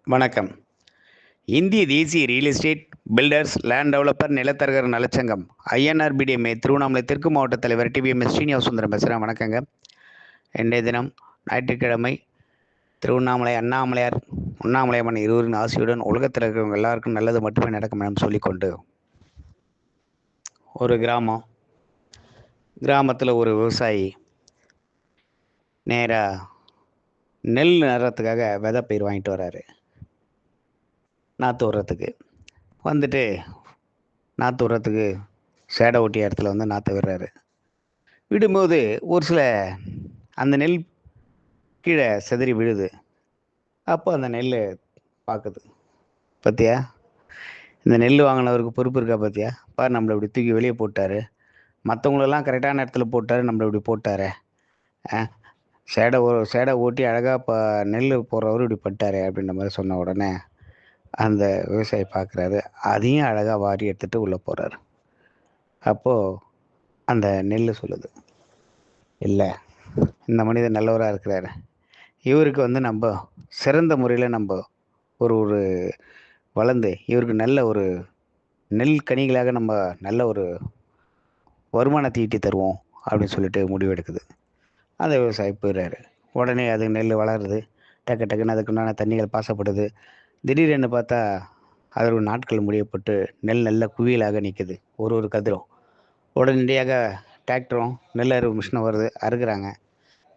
வணக்கம். இந்திய தேசிய real estate builders land developer நிலத்தரகர் நலச்சங்கம் ஐஎன்ஆர்பிடிஎம்ஏ திருவண்ணாமலை தெற்கு மாவட்ட தலைவர் டிபிஎம்எஸ் ஸ்ரீனிவாச சுந்தரம் பேசுகிறேன். வணக்கங்க. இன்றைய தினம் ஞாயிற்றுக்கிழமை திருவண்ணாமலை அண்ணாமலையார் உண்ணாமலையம்மன் இருவரின் ஆசியுடன் உலகத்தில் இருக்கிறவங்க எல்லாருக்கும் நல்லது மட்டுமே நடக்கும் என சொல்லிக்கொண்டு, ஒரு கிராமத்தில் ஒரு விவசாயி நேராக நெல் நடுறதுக்காக விதை பயிர் வாங்கிட்டு வர்றாரு. நாற்று விடுறதுக்கு வந்துட்டு நாற்று விடுறதுக்கு சேடை ஒட்டிய இடத்துல வந்து நாற்று விடுறாரு. விடும்போது ஒரு சில அந்த நெல் கீழே சிதறி விழுது. அப்போ அந்த நெல் பார்க்குது, பார்த்தியா இந்த நெல் வாங்கினவருக்கு பொறுப்பு இருக்கா, பார்த்தியா பார், நம்மளை இப்படி தூக்கி வெளியே போட்டார், மற்றவங்களெல்லாம் கரெக்டான இடத்துல போட்டார், நம்மளை இப்படி போட்டார், சேடை ஓட்டி அழகாக நெல் போடுறவர் இப்படி பட்டார் அப்படின்ற மாதிரி சொன்ன உடனே அந்த விவசாயி பார்க்குறாரு. அதையும் அழகாக வாரி எடுத்துகிட்டு உள்ளே போகிறாரு. அப்போது அந்த நெல் சொல்லுது, இல்லை இந்த மனிதர் நல்லவராக இருக்கிறாரு, இவருக்கு வந்து நம்ம சிறந்த முறையில் நம்ம ஒரு வளர்ந்து இவருக்கு நல்ல ஒரு நெல் கனிகளாக நம்ம நல்ல ஒரு வருமானத்தை ஈட்டி தருவோம் அப்படின்னு சொல்லிட்டு முடிவெடுக்குது. அந்த விவசாயி போயிடுறாரு. உடனே அது நெல் வளருது, டக்குன்னு அதுக்குண்டான தண்ணிகள் பாசப்படுது. திடீரென்று பார்த்தா அதோட நாட்கள் முடியப்பட்டு நெல் நல்ல குவியலாக நிற்குது, ஒரு கதிரும். உடனடியாக டிராக்டரும் நெல் அறுவு மிஷினும் வருது, அறுக்குறாங்க.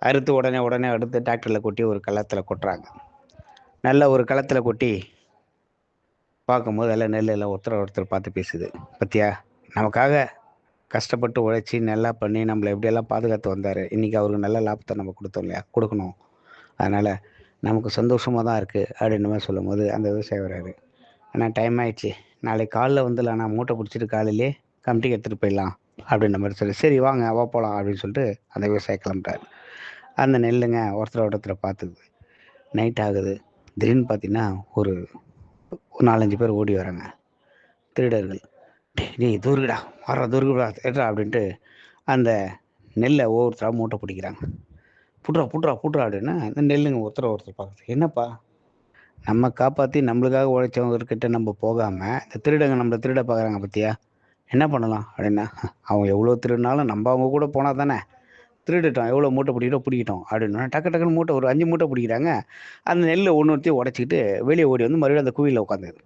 அறுத்து உடனே அடுத்து டிராக்டரில் கொட்டி ஒரு களத்தில் கொட்டுறாங்க. நல்ல ஒரு களத்தில் கொட்டி பார்க்கும்போது எல்லாம் நெல் எல்லாம் ஒருத்தர் பார்த்து பேசுது, பத்தியா நமக்காக கஷ்டப்பட்டு உழைச்சி நல்லா பண்ணி நம்மளை எப்படியெல்லாம் பாதுகாத்து வந்தார், இன்றைக்கி அவருக்கு நல்ல லாபத்தை நம்ம கொடுத்தோம் இல்லையா, கொடுக்கணும், அதனால் நமக்கு சந்தோஷமாக தான் இருக்குது அப்படின்ற மாதிரி சொல்லும்போது அந்த விவசாயி வர்றாரு. ஆனால் டைம் ஆயிடுச்சு, நாளைக்கு காலைல வந்துடலாம், நான் மூட்டை பிடிச்சிட்டு காலையிலே கமிட்டிக்கு எடுத்துகிட்டு போயிடலாம் அப்படின்ற மாதிரி சொல்லி, சரி வாங்க போகலாம் அப்படின்னு சொல்லிட்டு அந்த விவசாயி கிளம்புறாரு. அந்த நெல்லுங்க ஒருத்தரை பார்த்துக்குது. நைட் ஆகுது. திடீர்னு பார்த்தீங்கன்னா ஒரு 4-5 பேர் ஓடி வராங்க, திருடர்கள். நீ தூருடா, தூருடா ஏற்றா அப்படின்ட்டு அந்த நெல்லை ஒவ்வொருத்தராக மூட்டை பிடிக்கிறாங்க. புட்றா அப்படின்னா அந்த நெல்லுங்க ஒருத்தர் பார்க்குறது. என்னப்பா, நம்ம காப்பாற்றி நம்மளுக்காக உழைச்சவங்கக்கிட்ட நம்ம போகாமல் இந்த திருடங்க நம்மளை திருட பார்க்குறாங்க, பற்றியா என்ன பண்ணலாம் அப்படின்னா, அவங்க எவ்வளோ திருடினாலும் நம்ம அவங்க கூட போனால் தானே, திருடிட்டோம், எவ்வளோ மூட்டை பிடிக்கிட்டோம் அப்படின்னா டக்குன்னு மூட்டை ஒரு 5 மூட்டை பிடிக்கிறாங்க. அந்த நெல்லை ஒன்றுத்தையும் உடச்சிக்கிட்டு வெளியே ஓடி வந்து மறுபடியும் அந்த குவியில் உட்காந்துது.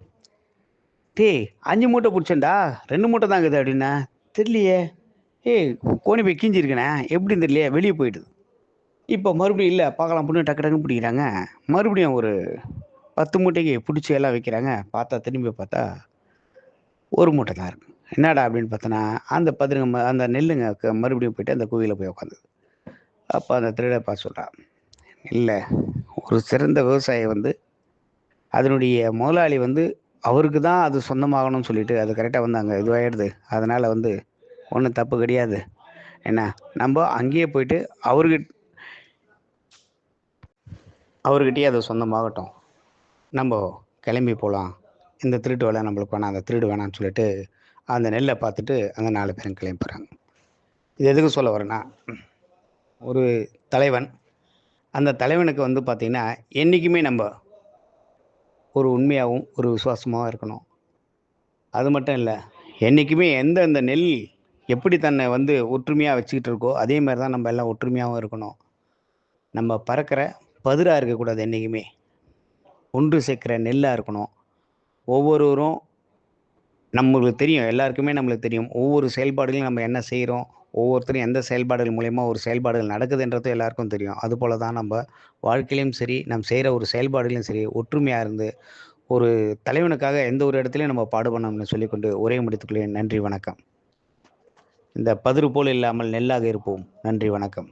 டேய் 5 மூட்டை பிடிச்சேன்டா, 2 மூட்டை தான் இருக்குது அப்படின்னா, தெரியலையே, கோணி போய் கீஞ்சிருக்கண்ணே எப்படின்னு தெரியலையே, வெளியே போயிடுது. இப்போ மறுபடியும் இல்லை பார்க்கலாம் அப்படின்னு டக்குன்னு பிடிக்கிறாங்க. மறுபடியும் ஒரு 10 மூட்டைக்கு பிடிச்சி எல்லாம் வைக்கிறாங்க. திரும்பி பார்த்தா ஒரு மூட்டை தான் இருக்கு. என்னடா அப்படின்னு பார்த்தோன்னா அந்த அந்த நெல்லுங்க மறுபடியும் போயிட்டு அந்த குவியில் போய் உட்காந்துது. அப்போ அந்த திருடர் பார்த்து சொல்கிறான், இல்லை, ஒரு சிறந்த விவசாயி வந்து அதனுடைய முதலாளி வந்து அவருக்கு தான் அது சொந்தமாகணும்னு சொல்லிட்டு அது கரெக்டாக வந்து அங்கே இதுவாகிடுது. அதனால் வந்து ஒன்றும் தப்பு கிடையாது. என்ன, நம்ம அங்கேயே போயிட்டு அவர்கிட்டயே அது சொந்தமாகட்டும், நம்ம கிளம்பி போகலாம், இந்த திருட்டு வேலை நம்மளுக்கு வேணாம், அந்த திருடு வேணான்னு சொல்லிட்டு அந்த நெல்லை பார்த்துட்டு அந்த 4 பேரும் கிளம்பி போகிறாங்க. இது எதுக்கு சொல்ல வரேன்னா, ஒரு தலைவன், அந்த தலைவனுக்கு வந்து பார்த்திங்கன்னா என்றைக்குமே நம்ம ஒரு உண்மையாகவும் ஒரு விசுவாசமாகவும் இருக்கணும். அது மட்டும் இல்லை, என்றைக்குமே அந்த நெல் எப்படி தன்னை வந்து ஒற்றுமையாக வச்சுக்கிட்டு இருக்கோ அதே மாதிரி தான் நம்ம எல்லாம் ஒற்றுமையாகவும் இருக்கணும். நம்ம பறக்கிற பதிராக இருக்கக்கூடாது, என்றைக்குமே ஒன்று சேர்க்குற நெல்லாக இருக்கணும். ஒவ்வொருவரும் நம்மளுக்கு தெரியும், எல்லாருக்குமே நம்மளுக்கு தெரியும் ஒவ்வொரு செயல்பாடுகளையும் நம்ம என்ன செய்கிறோம், ஒவ்வொருத்தரும் எந்த செயல்பாடுகள் மூலயமா ஒரு செயல்பாடுகள் நடக்குதுன்றது எல்லாருக்கும் தெரியும். அதுபோல தான் நம்ம வாழ்க்கையிலையும் சரி, நம்ம செய்கிற ஒரு செயல்பாடுகளையும் சரி, ஒற்றுமையாக இருந்து ஒரு தலைவனுக்காக எந்த ஒரு இடத்துலையும் நம்ம பாடுபடணும்னு சொல்லிக்கொண்டு உரையை முடித்துக்கொள்கிறேன். நன்றி, வணக்கம். இந்த பதிரு போல் இல்லாமல் நெல்லாக இருப்போம். நன்றி, வணக்கம்.